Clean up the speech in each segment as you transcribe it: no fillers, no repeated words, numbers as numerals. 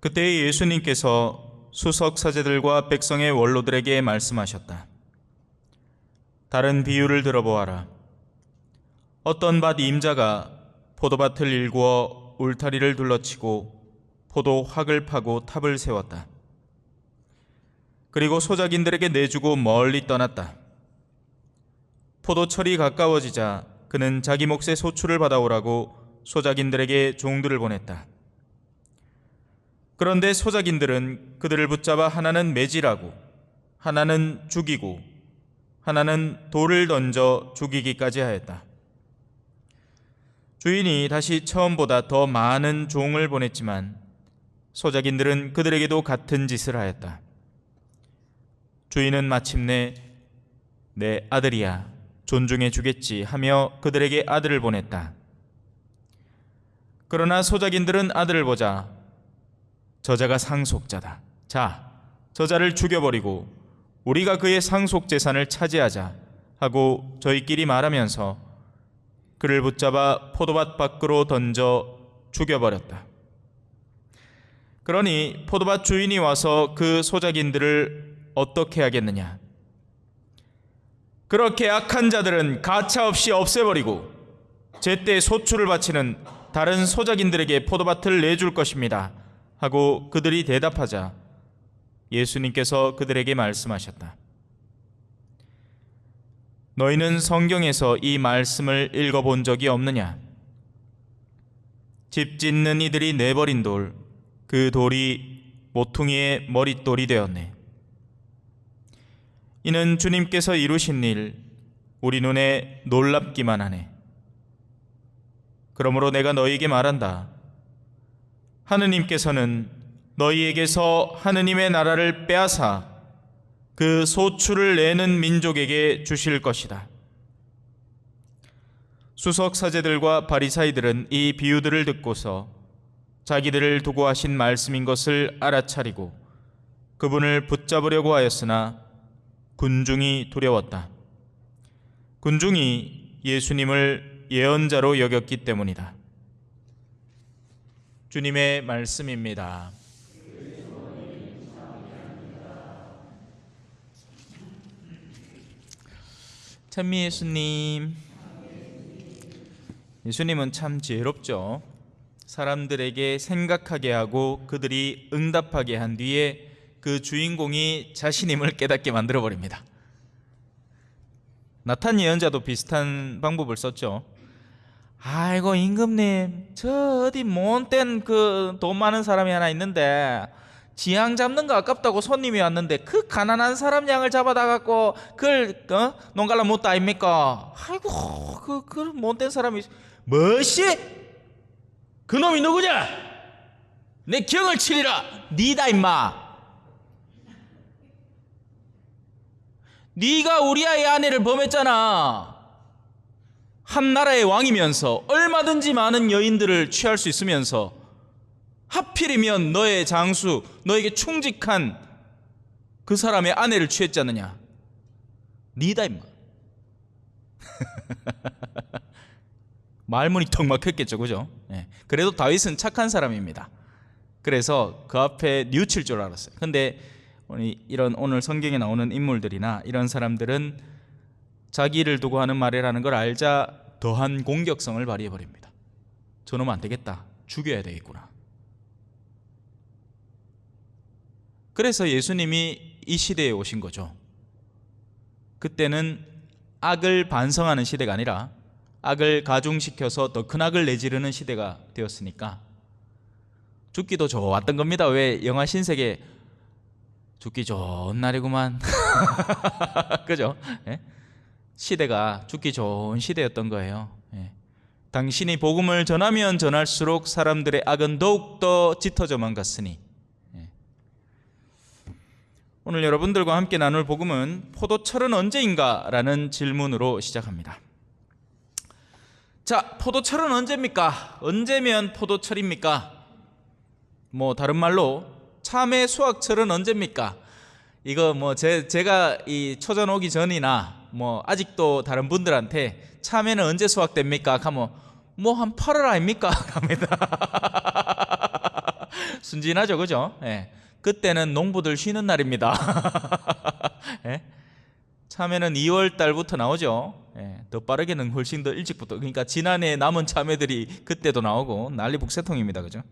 그때 예수님께서 수석 사제들과 백성의 원로들에게 말씀하셨다. 다른 비유를 들어보아라. 어떤 밭 임자가 포도밭을 일구어 울타리를 둘러치고 포도 확을 파고 탑을 세웠다. 그리고 소작인들에게 내주고 멀리 떠났다. 포도철이 가까워지자 그는 자기 몫의 소출을 받아오라고 소작인들에게 종들을 보냈다. 그런데 소작인들은 그들을 붙잡아 하나는 매질하고 하나는 죽이고 하나는 돌을 던져 죽이기까지 하였다. 주인이 다시 처음보다 더 많은 종을 보냈지만 소작인들은 그들에게도 같은 짓을 하였다. 주인은 마침내 내 아들이야 존중해 주겠지 하며 그들에게 아들을 보냈다. 그러나 소작인들은 아들을 보자 저자가 상속자다. 자, 저자를 죽여버리고 우리가 그의 상속 재산을 차지하자 하고 저희끼리 말하면서 그를 붙잡아 포도밭 밖으로 던져 죽여버렸다. 그러니 포도밭 주인이 와서 그 소작인들을 어떻게 하겠느냐? 그렇게 악한 자들은 가차없이 없애버리고 제때 소출을 바치는 다른 소작인들에게 포도밭을 내줄 것입니다 하고 그들이 대답하자 예수님께서 그들에게 말씀하셨다. 너희는 성경에서 이 말씀을 읽어본 적이 없느냐? 집 짓는 이들이 내버린 돌, 그 돌이 모퉁이의 머릿돌이 되었네. 이는 주님께서 이루신 일, 우리 눈에 놀랍기만 하네. 그러므로 내가 너희에게 말한다. 하느님께서는 너희에게서 하느님의 나라를 빼앗아 그 소출을 내는 민족에게 주실 것이다. 수석 사제들과 바리사이들은 이 비유들을 듣고서 자기들을 두고 하신 말씀인 것을 알아차리고 그분을 붙잡으려고 하였으나 군중이 두려웠다. 군중이 예수님을 예언자로 여겼기 때문이다. 주님의 말씀입니다. 찬미 예수님. 예수님은 참 지혜롭죠. 사람들에게 생각하게 하고 그들이 응답하게 한 뒤에 그 주인공이 자신임을 깨닫게 만들어버립니다. 나탄 예언자도 비슷한 방법을 썼죠. 아이고 임금님, 저 어디 못된 그 돈 많은 사람이 하나 있는데 지양 잡는 거 아깝다고 손님이 왔는데 그 가난한 사람 양을 잡아다 갖고 그걸 농갈라 못다 아닙니까? 아이고 그 못된 사람이 뭐시? 그놈이 누구냐? 내 경을 치리라. 니다 임마. 네가 우리아의 아내를 범했잖아. 한 나라의 왕이면서 얼마든지 많은 여인들을 취할 수 있으면서 하필이면 너의 장수, 너에게 충직한 그 사람의 아내를 취했지 않느냐? 니다 임마. 말문이 턱 막혔겠죠, 그죠? 네. 그래도 다윗은 착한 사람입니다. 그래서 그 앞에 뉘우칠 줄 알았어요. 근데 이런 오늘 성경에 나오는 인물들이나 이런 사람들은 자기를 두고 하는 말이라는 걸 알자 더한 공격성을 발휘해버립니다. 저놈 안 되겠다. 죽여야 되겠구나. 그래서 예수님이 이 시대에 오신 거죠. 그때는 악을 반성하는 시대가 아니라 악을 가중시켜서 더 큰 악을 내지르는 시대가 되었으니까 죽기도 좋았던 겁니다. 왜 영화 신세계 죽기 좋은 날이구만. 그죠? 예? 시대가 죽기 좋은 시대였던 거예요. 예. 당신이 복음을 전하면 전할수록 사람들의 악은 더욱더 짙어져만 갔으니. 예. 오늘 여러분들과 함께 나눌 복음은 포도철은 언제인가? 라는 질문으로 시작합니다. 자, 포도철은 언제입니까? 언제면 포도철입니까? 뭐 다른 말로 참외 수확철은 언제입니까? 이거 뭐 제가 이 초전 오기 전이나 뭐 아직도 다른 분들한테 참외는 언제 수확됩니까? 하면 뭐 한 8월 아닙니까? 합니다. 순진하죠, 그죠? 예. 그때는 농부들 쉬는 날입니다. 예? 참외는 2월 달부터 나오죠. 예. 더 빠르게는 훨씬 더 일찍부터. 그러니까 지난해 남은 참외들이 그때도 나오고 난리 북새통입니다, 그죠?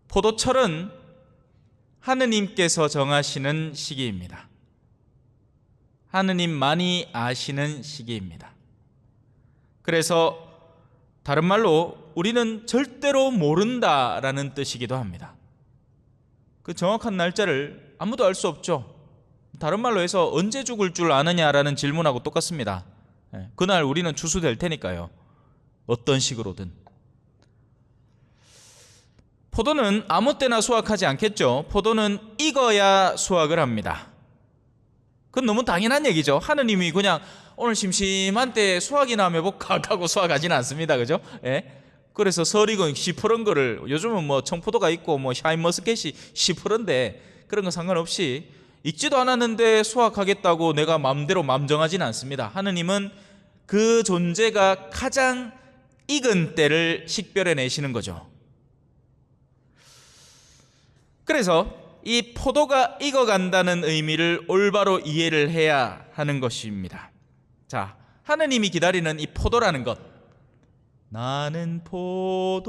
포도철은 하느님께서 정하시는 시기입니다. 하느님만이 아시는 시기입니다. 그래서 다른 말로 우리는 절대로 모른다라는 뜻이기도 합니다. 그 정확한 날짜를 아무도 알 수 없죠. 다른 말로 해서 언제 죽을 줄 아느냐라는 질문하고 똑같습니다. 그날 우리는 추수될 테니까요. 어떤 식으로든. 포도는 아무 때나 수확하지 않겠죠. 포도는 익어야 수확을 합니다. 그건 너무 당연한 얘기죠. 하느님이 그냥 오늘 심심한 때 수확이나 하면 볼까 하고 수확하지는 않습니다, 그죠? 예? 그래서 설익은 시퍼런 거를, 요즘은 뭐 청포도가 있고 뭐 샤인머스켓이 시퍼런데 그런 거 상관없이 익지도 않았는데 수확하겠다고 내가 마음대로 맘정하지는 않습니다. 하느님은 그 존재가 가장 익은 때를 식별해 내시는 거죠. 그래서 이 포도가 익어간다는 의미를 올바로 이해를 해야 하는 것입니다. 자, 하느님이 기다리는 이 포도라는 것, 나는 포도나무요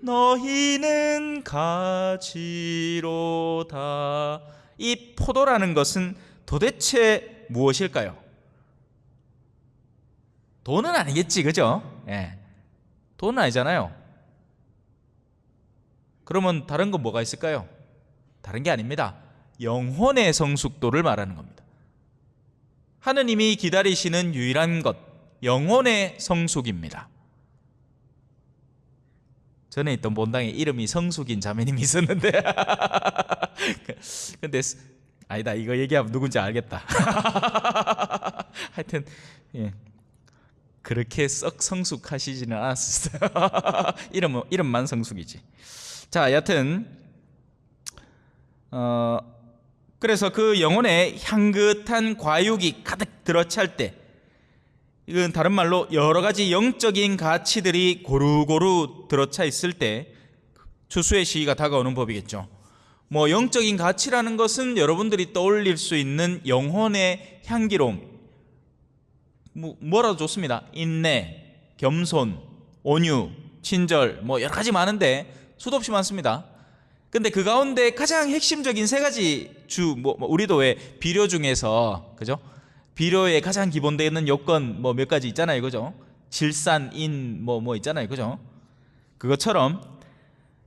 너희는 가지로다. 이 포도라는 것은 도대체 무엇일까요? 돈은 아니겠지, 그죠? 예. 돈은 아니잖아요. 그러면 다른 건 뭐가 있을까요? 다른 게 아닙니다. 영혼의 성숙도를 말하는 겁니다. 하느님이 기다리시는 유일한 것, 영혼의 성숙입니다. 전에 있던 본당에 이름이 성숙인 자매님이 있었는데 근데 아니다, 이거 얘기하면 누군지 알겠다. 하여튼 예, 그렇게 썩 성숙하시지는 않았어요. 이름만 성숙이지. 자, 여튼 그래서 그 영혼에 향긋한 과육이 가득 들어찰 때, 이건 다른 말로 여러 가지 영적인 가치들이 고루고루 들어차 있을 때 추수의 시기가 다가오는 법이겠죠. 뭐 영적인 가치라는 것은 여러분들이 떠올릴 수 있는 영혼의 향기로움, 뭐라도 좋습니다. 인내, 겸손, 온유, 친절, 뭐 여러 가지 많은데 수도 없이 많습니다. 근데 그 가운데 가장 핵심적인 세 가지 우리도 왜 비료 중에서, 그죠? 비료의 가장 기본되는 요건 뭐 몇 가지 있잖아요, 그죠? 질산, 인, 뭐 있잖아요, 그죠? 그것처럼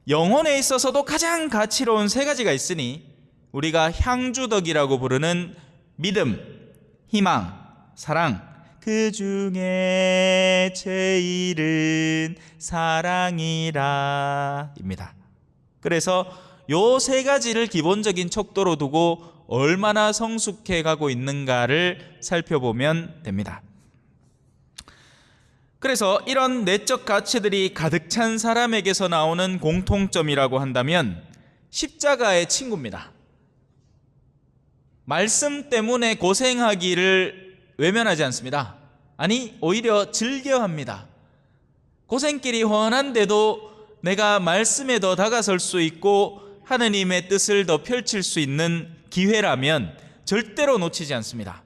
영혼에 있어서도 가장 가치로운 세 가지가 있으니 우리가 향주덕이라고 부르는 믿음, 희망, 사랑, 그 중에 제일은 사랑이라 입니다. 그래서 요 세 가지를 기본적인 척도로 두고 얼마나 성숙해 가고 있는가를 살펴보면 됩니다. 그래서 이런 내적 가치들이 가득 찬 사람에게서 나오는 공통점이라고 한다면 십자가의 친구입니다. 말씀 때문에 고생하기를 외면하지 않습니다. 아니, 오히려 즐겨합니다. 고생길이 훤한데도 내가 말씀에 더 다가설 수 있고 하느님의 뜻을 더 펼칠 수 있는 기회라면 절대로 놓치지 않습니다.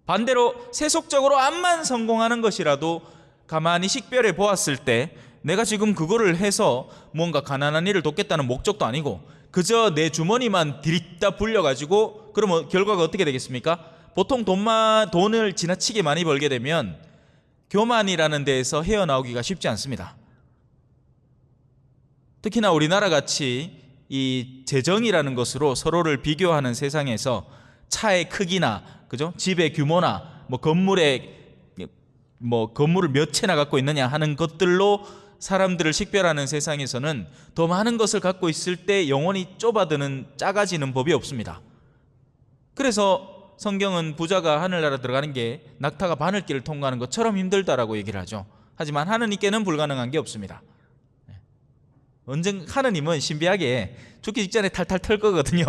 반대로 세속적으로 암만 성공하는 것이라도 가만히 식별해 보았을 때 내가 지금 그거를 해서 뭔가 가난한 이를 돕겠다는 목적도 아니고 그저 내 주머니만 디립다 불려가지고, 그러면 결과가 어떻게 되겠습니까? 보통 돈을 지나치게 많이 벌게 되면 교만이라는 데에서 헤어나오기가 쉽지 않습니다. 특히나 우리나라 같이 이 재정이라는 것으로 서로를 비교하는 세상에서 차의 크기나, 그죠? 집의 규모나 건물을 몇 채나 갖고 있느냐 하는 것들로 사람들을 식별하는 세상에서는 더 많은 것을 갖고 있을 때 영혼이 작아지는 법이 없습니다. 그래서 성경은 부자가 하늘나라 들어가는 게 낙타가 바늘길을 통과하는 것처럼 힘들다라고 얘기를 하죠. 하지만 하느님께는 불가능한 게 없습니다. 하느님은 신비하게 죽기 직전에 탈탈 털 거거든요.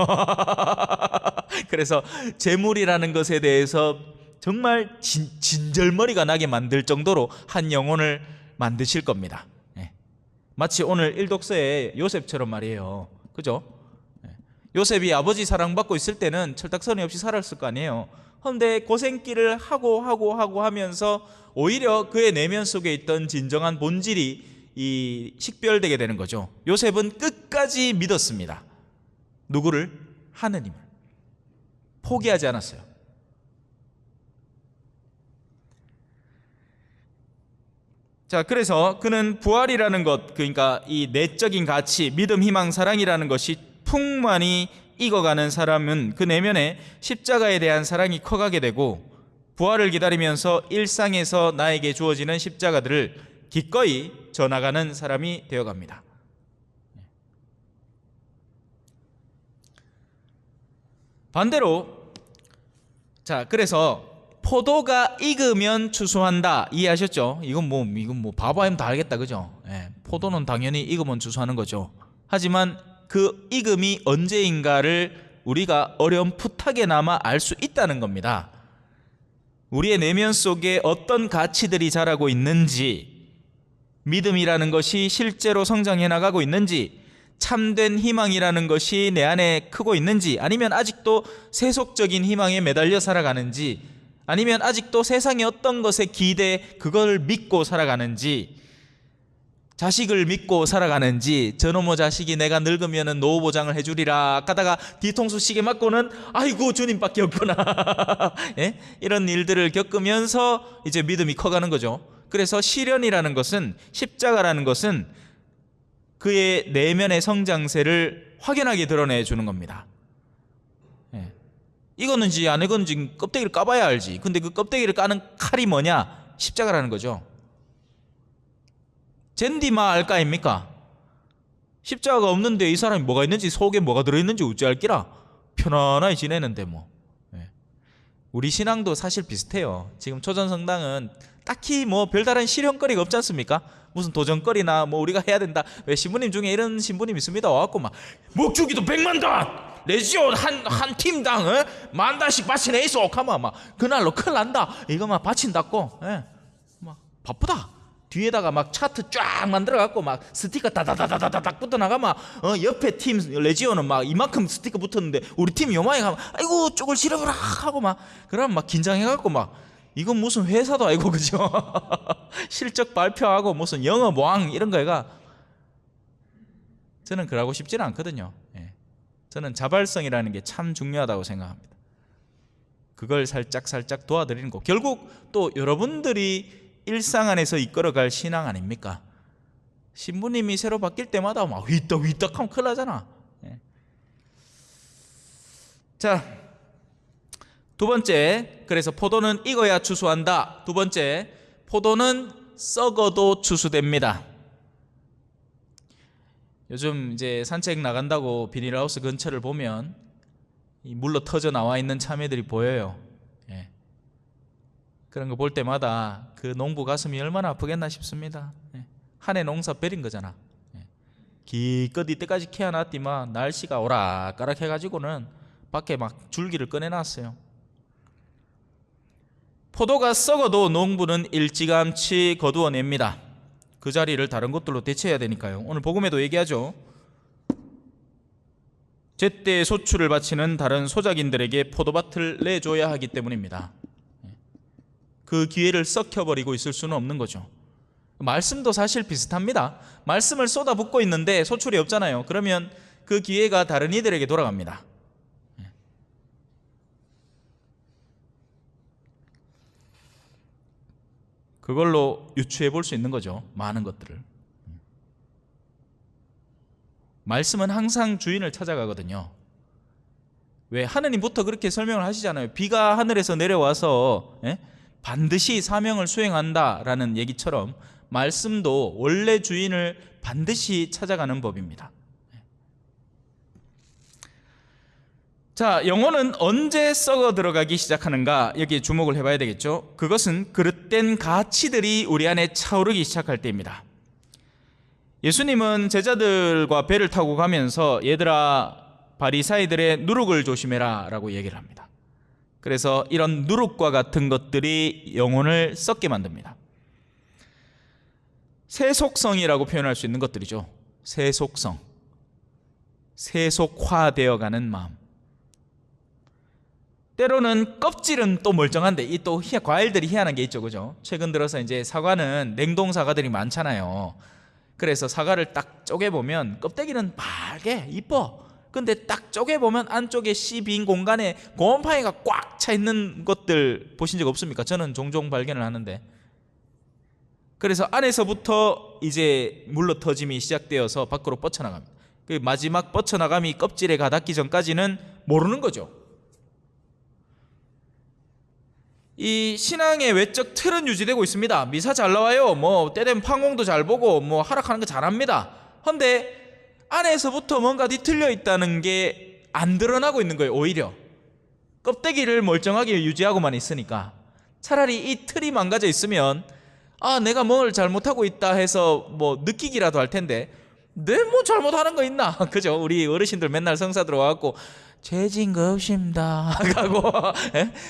그래서 재물이라는 것에 대해서 정말 진절머리가 나게 만들 정도로 한 영혼을 만드실 겁니다. 예. 마치 오늘 일독서의 요셉처럼 말이에요. 그죠? 예. 요셉이 아버지 사랑받고 있을 때는 철딱서니 없이 살았을 거 아니에요. 그런데 고생길을 하고 하면서 오히려 그의 내면 속에 있던 진정한 본질이 식별되게 되는 거죠. 요셉은 끝까지 믿었습니다. 누구를? 하느님을. 포기하지 않았어요. 자, 그래서 그는 부활이라는 것, 그러니까 이 내적인 가치, 믿음, 희망, 사랑이라는 것이 풍만히 익어가는 사람은 그 내면에 십자가에 대한 사랑이 커가게 되고, 부활을 기다리면서 일상에서 나에게 주어지는 십자가들을 기꺼이 져나가는 사람이 되어갑니다. 반대로, 자, 그래서 포도가 익으면 추수한다, 이해하셨죠? 이건 뭐 바보 아니면 다 알겠다, 그죠? 예, 포도는 당연히 익으면 추수하는 거죠. 하지만 그 익음이 언제인가를 우리가 어렴풋하게나마 알 수 있다는 겁니다. 우리의 내면 속에 어떤 가치들이 자라고 있는지, 믿음이라는 것이 실제로 성장해 나가고 있는지, 참된 희망이라는 것이 내 안에 크고 있는지, 아니면 아직도 세속적인 희망에 매달려 살아가는지, 아니면 아직도 세상의 어떤 것에 기대 그걸 믿고 살아가는지, 자식을 믿고 살아가는지, 저놈의 자식이 내가 늙으면 노후보장을 해주리라 가다가 뒤통수 시계 맞고는 아이고 주님밖에 없구나 예? 이런 일들을 겪으면서 이제 믿음이 커가는 거죠. 그래서 시련이라는 것은, 십자가라는 것은 그의 내면의 성장세를 확연하게 드러내주는 겁니다. 예. 이거는지 안 이건지 껍데기를 까봐야 알지. 근데 그 껍데기를 까는 칼이 뭐냐? 십자가라는 거죠. 젠디마 알까 아닙니까? 십자가가 없는데 이 사람이 뭐가 있는지, 속에 뭐가 들어있는지 어찌 알기라. 편안하게 지내는데 뭐. 예. 우리 신앙도 사실 비슷해요. 지금 초전성당은 딱히 뭐 별다른 실현거리가 없지 않습니까? 무슨 도전거리나 뭐 우리가 해야 된다. 왜 신부님 중에 이런 신부님 있습니다. 와갖고 막 목주기도 100만 단 레지온 한 팀당 10,000단씩 바치네 있어 하면 막 그날로 큰일 난다. 이거 막 바친다고. 예. 막 바쁘다. 뒤에다가 막 차트 쫙 만들어갖고 막 스티커 다다다다다닥 붙어나가면 옆에 팀 레지온은 막 이만큼 스티커 붙었는데 우리 팀이 요만해 가면 아이고 쪽을 지르거라 하고 막 그러면 막 긴장해갖고 막 이건 무슨 회사도 아니고 그죠? 실적 발표하고 무슨 영업왕 이런 거가 저는 그러고 싶지는 않거든요. 예. 저는 자발성이라는 게 참 중요하다고 생각합니다. 그걸 살짝 도와드리는 거. 결국 또 여러분들이 일상 안에서 이끌어갈 신앙 아닙니까? 신부님이 새로 바뀔 때마다 막 휘떡휘떡하면 큰일 나잖아. 예. 자, 두 번째, 그래서 포도는 익어야 추수한다. 두 번째, 포도는 썩어도 추수됩니다. 요즘 이제 산책 나간다고 비닐하우스 근처를 보면 이 물로 터져 나와 있는 참외들이 보여요. 예. 그런 거 볼 때마다 그 농부 가슴이 얼마나 아프겠나 싶습니다. 예. 한 해 농사 베린 거잖아. 예. 기껏 이때까지 키워놨더만 날씨가 오락가락 해가지고는 밖에 막 줄기를 꺼내놨어요. 포도가 썩어도 농부는 일찌감치 거두어냅니다. 그 자리를 다른 것들로 대체해야 되니까요. 오늘 복음에도 얘기하죠. 제때 소출을 바치는 다른 소작인들에게 포도밭을 내줘야 하기 때문입니다. 그 기회를 썩혀버리고 있을 수는 없는 거죠. 말씀도 사실 비슷합니다. 말씀을 쏟아붓고 있는데 소출이 없잖아요. 그러면 그 기회가 다른 이들에게 돌아갑니다. 그걸로 유추해 볼 수 있는 거죠. 많은 것들을. 말씀은 항상 주인을 찾아가거든요. 왜? 하느님부터 그렇게 설명을 하시잖아요. 비가 하늘에서 내려와서 반드시 사명을 수행한다라는 얘기처럼 말씀도 원래 주인을 반드시 찾아가는 법입니다. 자, 영혼은 언제 썩어 들어가기 시작하는가? 여기에 주목을 해봐야 되겠죠. 그것은 그릇된 가치들이 우리 안에 차오르기 시작할 때입니다. 예수님은 제자들과 배를 타고 가면서 얘들아 바리사이들의 누룩을 조심해라 라고 얘기를 합니다. 그래서 이런 누룩과 같은 것들이 영혼을 썩게 만듭니다. 세속성이라고 표현할 수 있는 것들이죠. 세속성, 세속화되어가는 마음. 때로는 껍질은 또 멀쩡한데 이 또 과일들이 희한한 게 있죠, 그죠? 최근 들어서 이제 사과는 냉동 사과들이 많잖아요. 그래서 사과를 딱 쪼개보면 껍데기는 빨개 이뻐. 근데 딱 쪼개보면 안쪽에 씨 빈 공간에 곰팡이가 꽉 차 있는 것들 보신 적 없습니까? 저는 종종 발견을 하는데, 그래서 안에서부터 이제 물러 터짐이 시작되어서 밖으로 뻗쳐나갑니다. 그 마지막 뻗쳐나감이 껍질에 가닿기 전까지는 모르는 거죠. 이 신앙의 외적 틀은 유지되고 있습니다. 미사 잘 나와요. 뭐 때되면 판공도 잘 보고 뭐 하락하는 거 잘합니다. 그런데 안에서부터 뭔가 뒤틀려 있다는 게 안 드러나고 있는 거예요. 오히려 껍데기를 멀쩡하게 유지하고만 있으니까. 차라리 이 틀이 망가져 있으면 내가 뭘 잘못하고 있다 해서 뭐 느끼기라도 할 텐데, 내 뭐 잘못하는 거 있나? 그죠? 우리 어르신들 맨날 성사 들어와갖고 죄진 거 없습니다 하고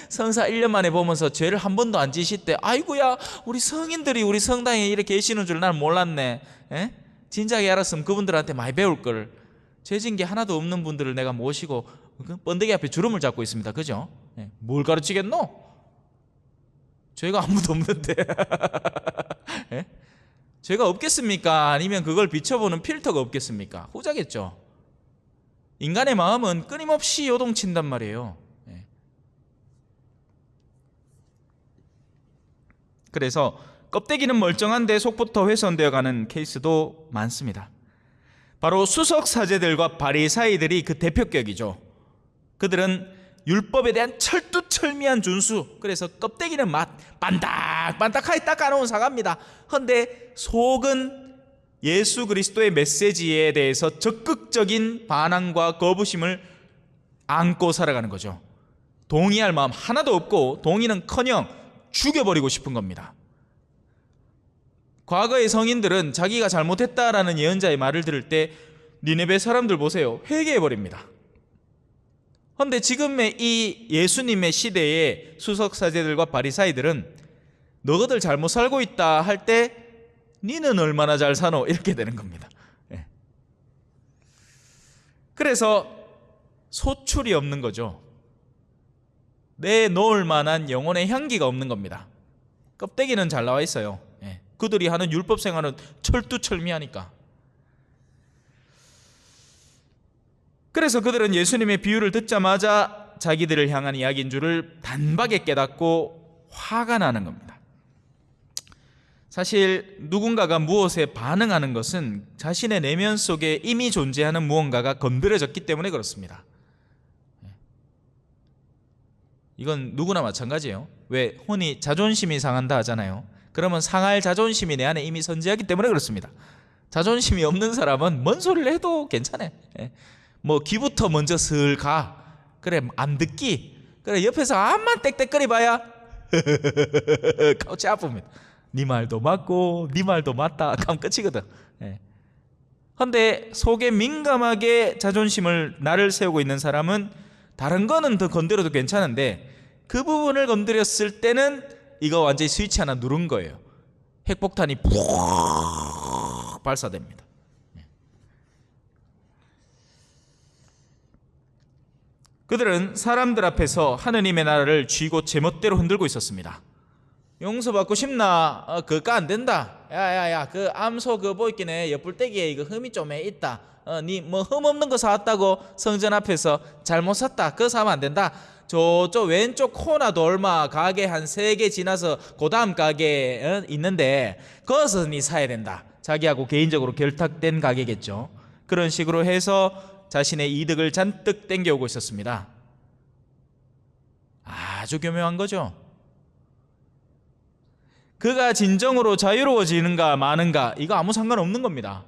성사 1년 만에 보면서 죄를 한 번도 안 지실 때, 아이고야, 우리 성인들이 우리 성당에 이렇게 계시는 줄 난 몰랐네. 진작에 알았으면 그분들한테 많이 배울 걸. 죄진 게 하나도 없는 분들을 내가 모시고 번데기 앞에 주름을 잡고 있습니다. 그죠? 뭘 가르치겠노? 죄가 아무도 없는데 죄가 없겠습니까? 아니면 그걸 비춰보는 필터가 없겠습니까? 후자겠죠. 인간의 마음은 끊임없이 요동친단 말이에요. 그래서 껍데기는 멀쩡한데 속부터 훼손되어가는 케이스도 많습니다. 바로 수석 사제들과 바리사이들이 그 대표격이죠. 그들은 율법에 대한 철두철미한 준수, 그래서 껍데기는 반딱반딱하게 닦아놓은 사과입니다. 그런데 속은 예수 그리스도의 메시지에 대해서 적극적인 반항과 거부심을 안고 살아가는 거죠. 동의할 마음 하나도 없고 동의는커녕 죽여버리고 싶은 겁니다. 과거의 성인들은 자기가 잘못했다라는 예언자의 말을 들을 때 니네베 사람들 보세요, 회개해버립니다. 그런데 지금의 이 예수님의 시대의 수석사제들과 바리사이들은 너희들 잘못 살고 있다 할 때 니는 얼마나 잘 사노? 이렇게 되는 겁니다. 그래서 소출이 없는 거죠. 내놓을 만한 영혼의 향기가 없는 겁니다. 껍데기는 잘 나와 있어요. 그들이 하는 율법 생활은 철두철미하니까. 그래서 그들은 예수님의 비유를 듣자마자 자기들을 향한 이야기인 줄을 단박에 깨닫고 화가 나는 겁니다. 사실 누군가가 무엇에 반응하는 것은 자신의 내면 속에 이미 존재하는 무언가가 건드려졌기 때문에 그렇습니다. 이건 누구나 마찬가지예요. 왜 흔히 자존심이 상한다 하잖아요. 그러면 상할 자존심이 내 안에 이미 선재하기 때문에 그렇습니다. 자존심이 없는 사람은 뭔 소리를 해도 괜찮아. 뭐 귀부터 먼저 슬 가. 그래 안 듣기. 그래 옆에서 암만 땡땡거리 봐야 가오치 아픕니다. 네 말도 맞고 네 말도 맞다 하면 끝이거든. 그런데 속에 민감하게 자존심을 나를 세우고 있는 사람은 다른 거는 더 건드려도 괜찮은데 그 부분을 건드렸을 때는 이거 완전히 스위치 하나 누른 거예요. 핵폭탄이 푹 발사됩니다. 그들은 사람들 앞에서 하느님의 나라를 쥐고 제멋대로 흔들고 있었습니다. 용서받고 싶나? 그거 안 된다. 야야야, 그 암소 그거 보이기네 옆불떼기에 이거 흠이 좀 있다. 니 뭐 흠 없는 거 사왔다고 성전 앞에서 잘못 샀다. 그거 사면 안 된다. 저쪽 왼쪽 코나 돌마 가게 한 3개 지나서 그 다음 가게 있는데 거기서 니 사야 된다. 자기하고 개인적으로 결탁된 가게겠죠. 그런 식으로 해서 자신의 이득을 잔뜩 땡겨오고 있었습니다. 아주 교묘한 거죠. 그가 진정으로 자유로워지는가 마는가 이거 아무 상관없는 겁니다.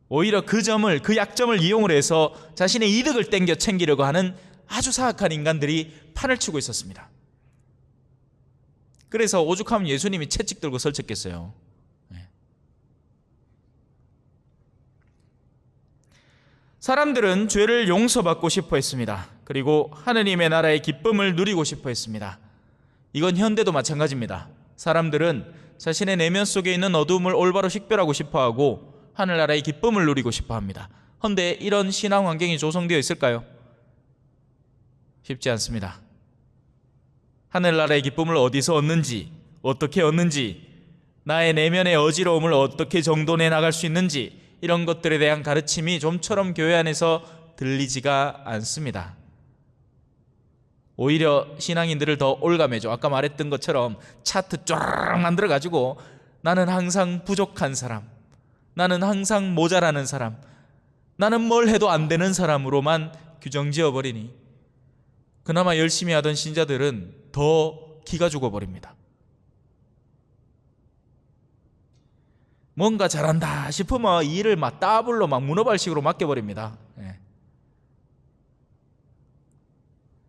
오히려 그 점을, 그 약점을 이용을 해서 자신의 이득을 땡겨 챙기려고 하는 아주 사악한 인간들이 판을 치고 있었습니다. 그래서 오죽하면 예수님이 채찍 들고 설쳤겠어요. 사람들은 죄를 용서받고 싶어 했습니다. 그리고 하느님의 나라의 기쁨을 누리고 싶어 했습니다. 이건 현대도 마찬가지입니다. 사람들은 자신의 내면 속에 있는 어두움을 올바로 식별하고 싶어하고 하늘나라의 기쁨을 누리고 싶어합니다. 그런데 이런 신앙 환경이 조성되어 있을까요? 쉽지 않습니다. 하늘나라의 기쁨을 어디서 얻는지, 어떻게 얻는지, 나의 내면의 어지러움을 어떻게 정돈해 나갈 수 있는지, 이런 것들에 대한 가르침이 좀처럼 교회 안에서 들리지가 않습니다. 오히려 신앙인들을 더 올가매죠. 아까 말했던 것처럼 차트 쫙 만들어가지고 나는 항상 부족한 사람, 나는 항상 모자라는 사람, 나는 뭘 해도 안 되는 사람으로만 규정지어버리니 그나마 열심히 하던 신자들은 더 기가 죽어버립니다. 뭔가 잘한다 싶으면 일을 막 따블로 막 문어발식으로 맡겨버립니다.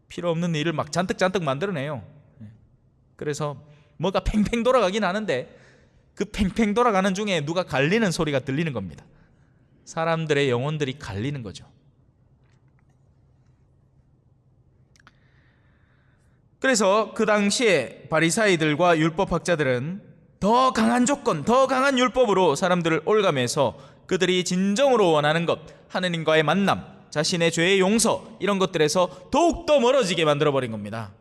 필요 없는 일을 막 잔뜩 만들어내요. 그래서 뭐가 팽팽 돌아가긴 하는데 그 팽팽 돌아가는 중에 누가 갈리는 소리가 들리는 겁니다. 사람들의 영혼들이 갈리는 거죠. 그래서 그 당시에 바리사이들과 율법학자들은 더 강한 조건, 더 강한 율법으로 사람들을 올가매서 그들이 진정으로 원하는 것, 하느님과의 만남, 자신의 죄의 용서, 이런 것들에서 더욱더 멀어지게 만들어버린 겁니다.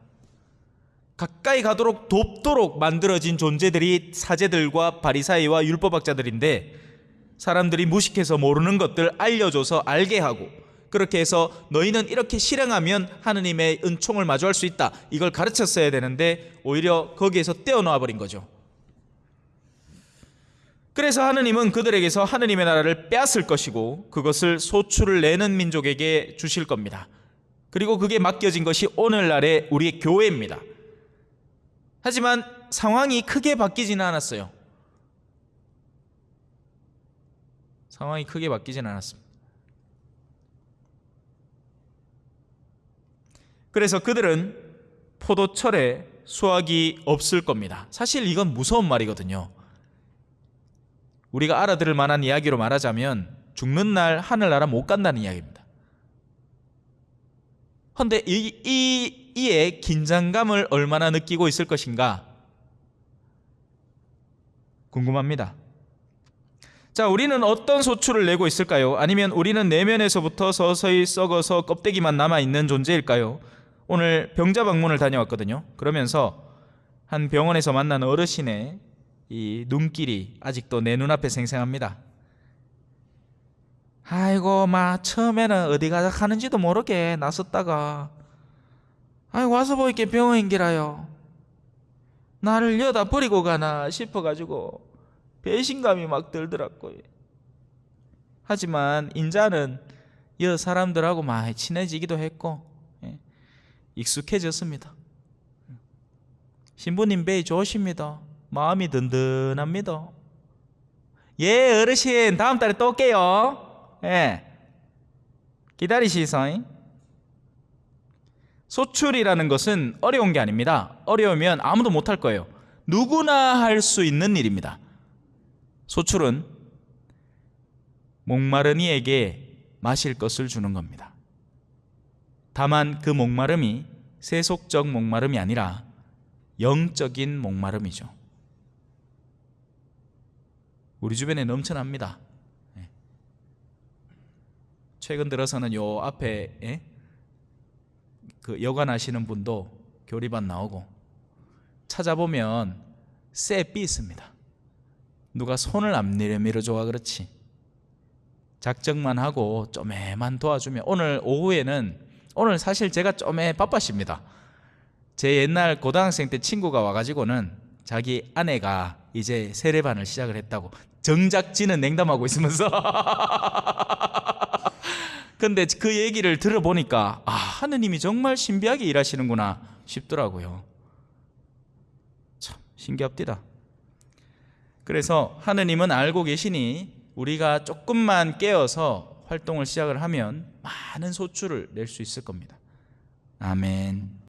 가까이 가도록 돕도록 만들어진 존재들이 사제들과 바리사이와 율법학자들인데, 사람들이 무식해서 모르는 것들 알려줘서 알게 하고, 그렇게 해서 너희는 이렇게 실행하면 하느님의 은총을 마주할 수 있다, 이걸 가르쳤어야 되는데 오히려 거기에서 떼어놓아 버린 거죠. 그래서 하느님은 그들에게서 하느님의 나라를 빼앗을 것이고 그것을 소출을 내는 민족에게 주실 겁니다. 그리고 그게 맡겨진 것이 오늘날의 우리의 교회입니다. 하지만 상황이 크게 바뀌지는 않았어요. 상황이 크게 바뀌지는 않았습니다. 그래서 그들은 포도철에 수확이 없을 겁니다. 사실 이건 무서운 말이거든요. 우리가 알아들을 만한 이야기로 말하자면 죽는 날 하늘나라 못 간다는 이야기입니다. 그런데 이에 긴장감을 얼마나 느끼고 있을 것인가 궁금합니다. 자, 우리는 어떤 소출을 내고 있을까요? 아니면 우리는 내면에서부터 서서히 썩어서 껍데기만 남아있는 존재일까요? 오늘 병자 방문을 다녀왔거든요. 그러면서 한 병원에서 만난 어르신의 이 눈길이 아직도 내 눈앞에 생생합니다. 아이고, 처음에는 어디 가는지도 모르게 나섰다가 아이고 와서 보이게 병원인기라요. 나를 여다 버리고 가나 싶어가지고 배신감이 막 들더라고요. 하지만 인자는 여 사람들하고 많이 친해지기도 했고 익숙해졌습니다. 신부님 배이 좋으십니다. 마음이 든든합니다. 예, 어르신 다음 달에 또 올게요. 기다리시소. 소출이라는 것은 어려운 게 아닙니다. 어려우면 아무도 못할 거예요. 누구나 할 수 있는 일입니다. 소출은 목마른 이에게 마실 것을 주는 겁니다. 다만 그 목마름이 세속적 목마름이 아니라 영적인 목마름이죠. 우리 주변에 넘쳐납니다. 최근 들어서는 요 앞에 그 여관하시는 분도 교리반 나오고 찾아보면 쎄삐 있습니다. 누가 손을 안 내밀어줘야 그렇지. 작정만 하고 좀에만 도와주면. 오늘 사실 제가 좀에 바빴습니다. 제 옛날 고등학생 때 친구가 와가지고는 자기 아내가 이제 세례반을 시작을 했다고 정작 지는 냉담하고 있으면서 근데 그 얘기를 들어보니까 하느님이 정말 신비하게 일하시는구나 싶더라고요. 참 신기합디다. 그래서 하느님은 알고 계시니 우리가 조금만 깨어서 활동을 시작을 하면 많은 소출을 낼 수 있을 겁니다. 아멘.